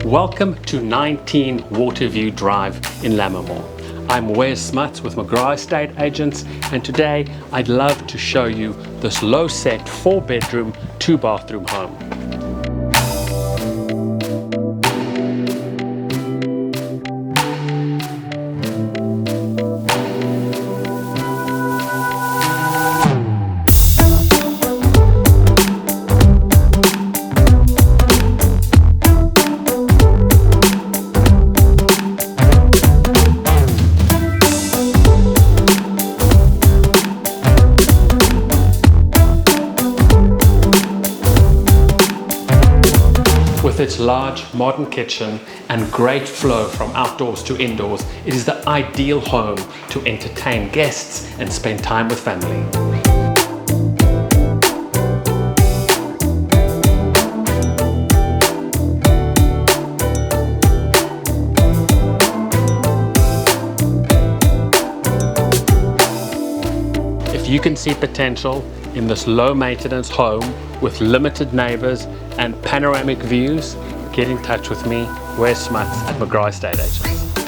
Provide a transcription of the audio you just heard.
Welcome to 19 Waterview Drive in Lammermoor. I'm Wes Smuts with McGrath Estate Agents, and today I'd love to show you this low-set 4-bedroom, 2-bathroom home. With its large modern kitchen and great flow from outdoors to indoors, it is the ideal home to entertain guests and spend time with family. If you can see potential in this low maintenance home with limited neighbors and panoramic views, get in touch with me, Wes Smuts at McGrath Estate Agents.